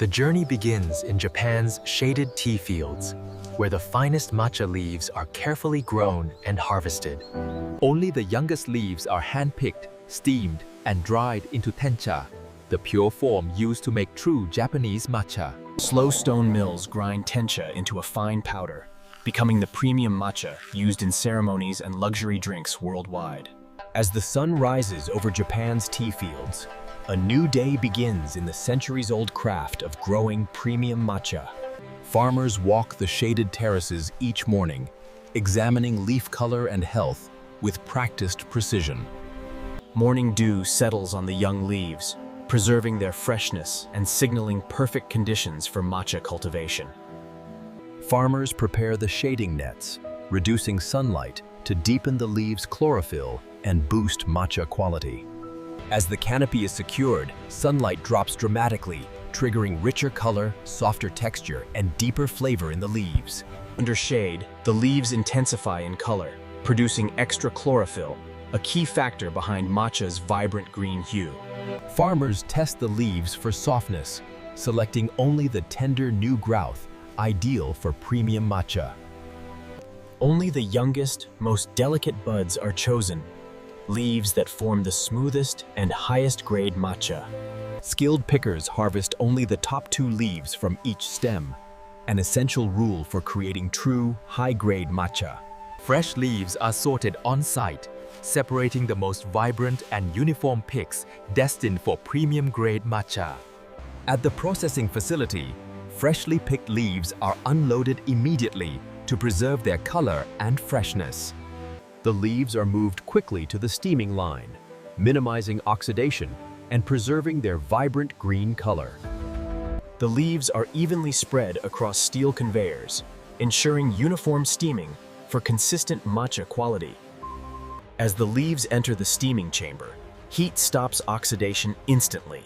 The journey begins in Japan's shaded tea fields, where the finest matcha leaves are carefully grown and harvested. Only the youngest leaves are hand-picked, steamed, and dried into tencha, the pure form used to make true Japanese matcha. Slow stone mills grind tencha into a fine powder, becoming the premium matcha used in ceremonies and luxury drinks worldwide. As the sun rises over Japan's tea fields, a new day begins in the centuries-old craft of growing premium matcha. Farmers walk the shaded terraces each morning, examining leaf color and health with practiced precision. Morning dew settles on the young leaves, preserving their freshness and signaling perfect conditions for matcha cultivation. Farmers prepare the shading nets, reducing sunlight to deepen the leaves' chlorophyll and boost matcha quality. As the canopy is secured, sunlight drops dramatically, triggering richer color, softer texture, and deeper flavor in the leaves. Under shade, the leaves intensify in color, producing extra chlorophyll, a key factor behind matcha's vibrant green hue. Farmers test the leaves for softness, selecting only the tender new growth, ideal for premium matcha. Only the youngest, most delicate buds are chosen, leaves that form the smoothest and highest grade matcha. Skilled pickers harvest only the top 2 leaves from each stem, an essential rule for creating true high-grade matcha. Fresh leaves are sorted on-site, separating the most vibrant and uniform picks destined for premium-grade matcha. At the processing facility, freshly picked leaves are unloaded immediately to preserve their color and freshness. The leaves are moved quickly to the steaming line, minimizing oxidation and preserving their vibrant green color. The leaves are evenly spread across steel conveyors, ensuring uniform steaming for consistent matcha quality. As the leaves enter the steaming chamber, heat stops oxidation instantly,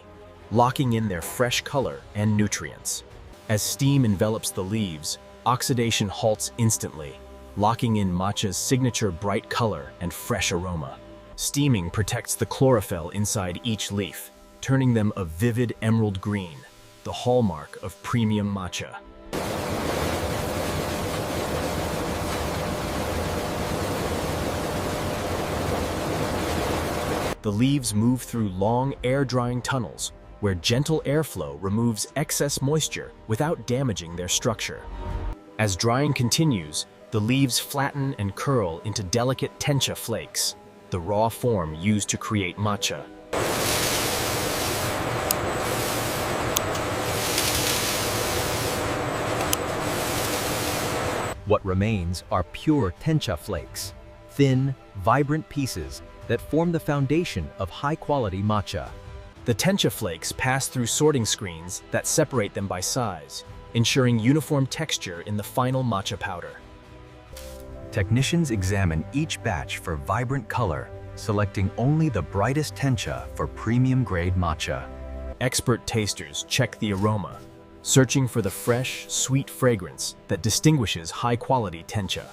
locking in their fresh color and nutrients. As steam envelops the leaves, oxidation halts instantly, locking in matcha's signature bright color and fresh aroma. Steaming protects the chlorophyll inside each leaf, turning them a vivid emerald green, the hallmark of premium matcha. The leaves move through long air-drying tunnels, where gentle airflow removes excess moisture without damaging their structure. As drying continues, the leaves flatten and curl into delicate tencha flakes, the raw form used to create matcha. What remains are pure tencha flakes, thin, vibrant pieces that form the foundation of high-quality matcha. The tencha flakes pass through sorting screens that separate them by size, ensuring uniform texture in the final matcha powder. Technicians examine each batch for vibrant color, selecting only the brightest tencha for premium-grade matcha. Expert tasters check the aroma, searching for the fresh, sweet fragrance that distinguishes high-quality tencha.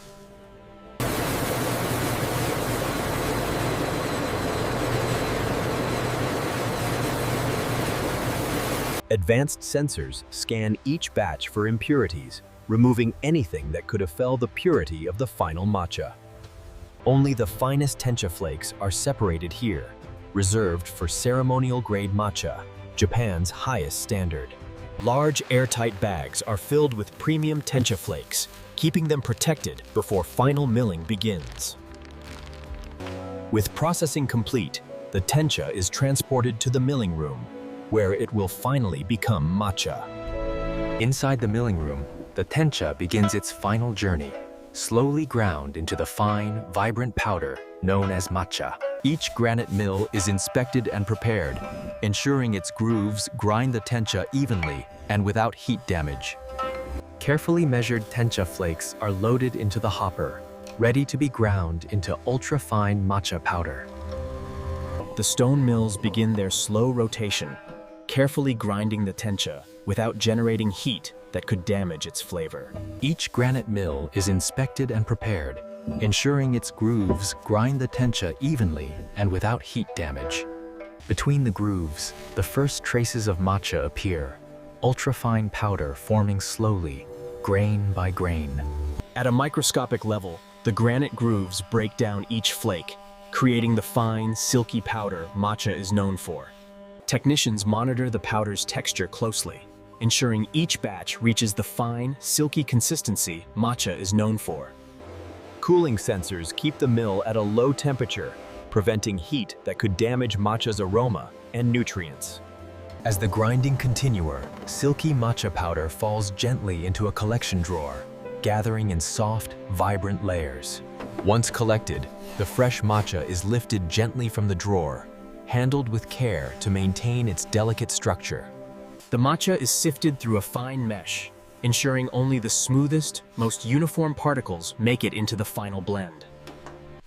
Advanced sensors scan each batch for impurities, removing anything that could offend the purity of the final matcha. Only the finest tencha flakes are separated here, reserved for ceremonial-grade matcha, Japan's highest standard. Large airtight bags are filled with premium tencha flakes, keeping them protected before final milling begins. With processing complete, the tencha is transported to the milling room, where it will finally become matcha. Inside the milling room, the tencha begins its final journey, slowly ground into the fine, vibrant powder known as matcha. Each granite mill is inspected and prepared, ensuring its grooves grind the tencha evenly and without heat damage. Carefully measured tencha flakes are loaded into the hopper, ready to be ground into ultra-fine matcha powder. The stone mills begin their slow rotation, carefully grinding the tencha without generating heat that could damage its flavor. Each granite mill is inspected and prepared, ensuring its grooves grind the tencha evenly and without heat damage. Between the grooves, the first traces of matcha appear, ultrafine powder forming slowly, grain by grain. At a microscopic level, the granite grooves break down each flake, creating the fine, silky powder matcha is known for. Technicians monitor the powder's texture closely, ensuring each batch reaches the fine, silky consistency matcha is known for. Cooling sensors keep the mill at a low temperature, preventing heat that could damage matcha's aroma and nutrients. As the grinding continues, silky matcha powder falls gently into a collection drawer, gathering in soft, vibrant layers. Once collected, the fresh matcha is lifted gently from the drawer, handled with care to maintain its delicate structure. The matcha is sifted through a fine mesh, ensuring only the smoothest, most uniform particles make it into the final blend.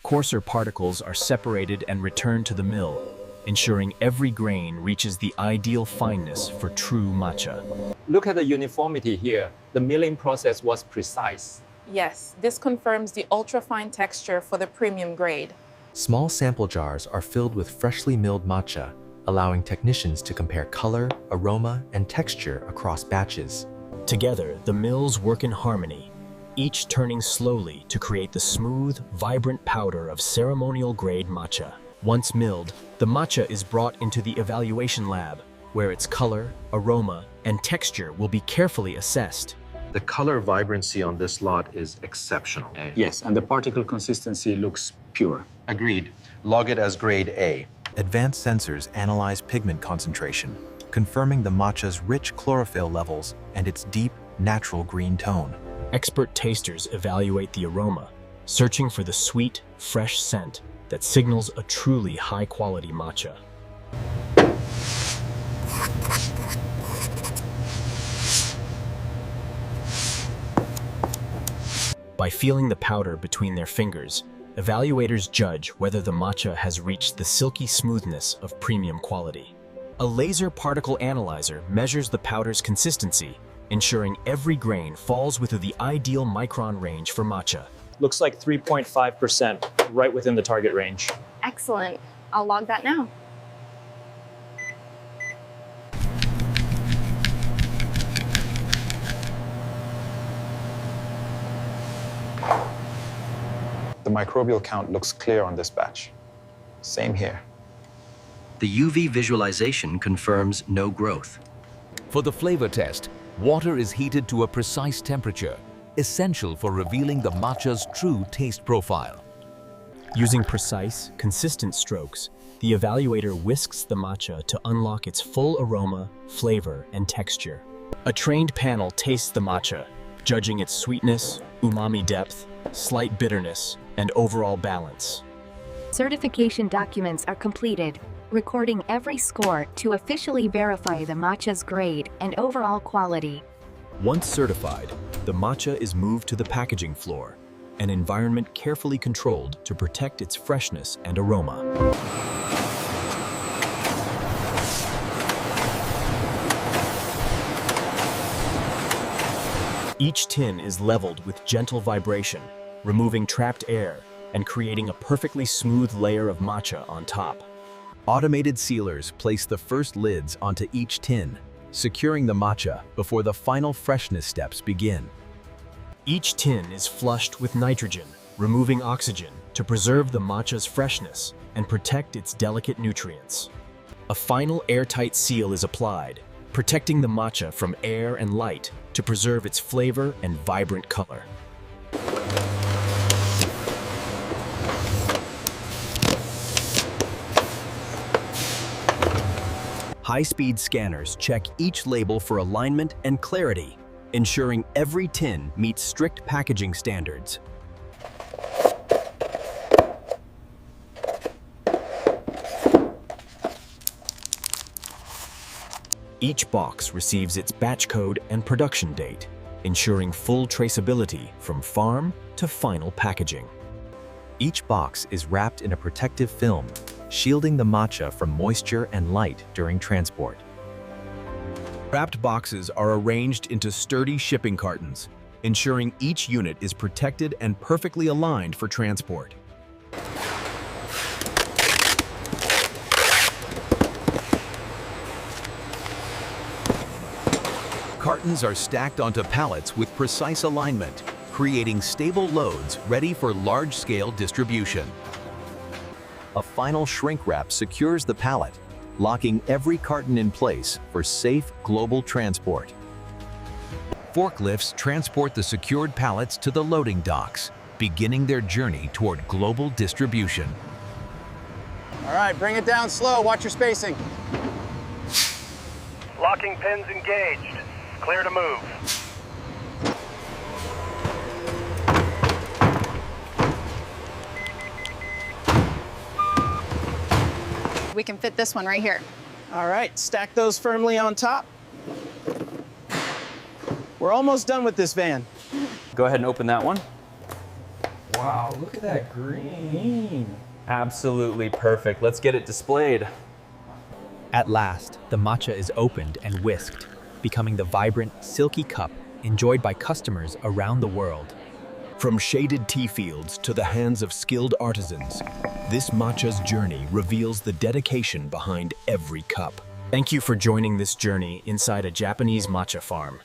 Coarser particles are separated and returned to the mill, ensuring every grain reaches the ideal fineness for true matcha. Look at the uniformity here. The milling process was precise. Yes, this confirms the ultra-fine texture for the premium grade. Small sample jars are filled with freshly milled matcha, allowing technicians to compare color, aroma, and texture across batches. Together, the mills work in harmony, each turning slowly to create the smooth, vibrant powder of ceremonial-grade matcha. Once milled, the matcha is brought into the evaluation lab, where its color, aroma, and texture will be carefully assessed. The color vibrancy on this lot is exceptional. Yes, and the particle consistency looks pure. Agreed. Log it as grade A. Advanced sensors analyze pigment concentration, confirming the matcha's rich chlorophyll levels and its deep, natural green tone. Expert tasters evaluate the aroma, searching for the sweet, fresh scent that signals a truly high-quality matcha. By feeling the powder between their fingers, evaluators judge whether the matcha has reached the silky smoothness of premium quality. A laser particle analyzer measures the powder's consistency, ensuring every grain falls within the ideal micron range for matcha. Looks like 3.5%, right within the target range. Excellent. I'll log that now. The microbial count looks clear on this batch. Same here. The UV visualization confirms no growth. For the flavor test, water is heated to a precise temperature, essential for revealing the matcha's true taste profile. Using precise, consistent strokes, the evaluator whisks the matcha to unlock its full aroma, flavor, and texture. A trained panel tastes the matcha, judging its sweetness, umami depth, slight bitterness, and overall balance. Certification documents are completed, recording every score to officially verify the matcha's grade and overall quality. Once certified, the matcha is moved to the packaging floor, an environment carefully controlled to protect its freshness and aroma. Each tin is leveled with gentle vibration, removing trapped air and creating a perfectly smooth layer of matcha on top. Automated sealers place the first lids onto each tin, securing the matcha before the final freshness steps begin. Each tin is flushed with nitrogen, removing oxygen to preserve the matcha's freshness and protect its delicate nutrients. A final airtight seal is applied, protecting the matcha from air and light to preserve its flavor and vibrant color. High-speed scanners check each label for alignment and clarity, ensuring every tin meets strict packaging standards. Each box receives its batch code and production date, ensuring full traceability from farm to final packaging. Each box is wrapped in a protective film, shielding the matcha from moisture and light during transport. Wrapped boxes are arranged into sturdy shipping cartons, ensuring each unit is protected and perfectly aligned for transport. Cartons are stacked onto pallets with precise alignment, creating stable loads ready for large-scale distribution. A final shrink wrap secures the pallet, locking every carton in place for safe global transport. Forklifts transport the secured pallets to the loading docks, beginning their journey toward global distribution. All right, bring it down slow. Watch your spacing. Locking pins engaged. Clear to move. We can fit this one right here. All right, stack those firmly on top. We're almost done with this van. Go ahead and open that one. Wow, look at that green. Absolutely perfect. Let's get it displayed. At last, the matcha is opened and whisked, becoming the vibrant, silky cup enjoyed by customers around the world. From shaded tea fields to the hands of skilled artisans, this matcha's journey reveals the dedication behind every cup. Thank you for joining this journey inside a Japanese matcha farm.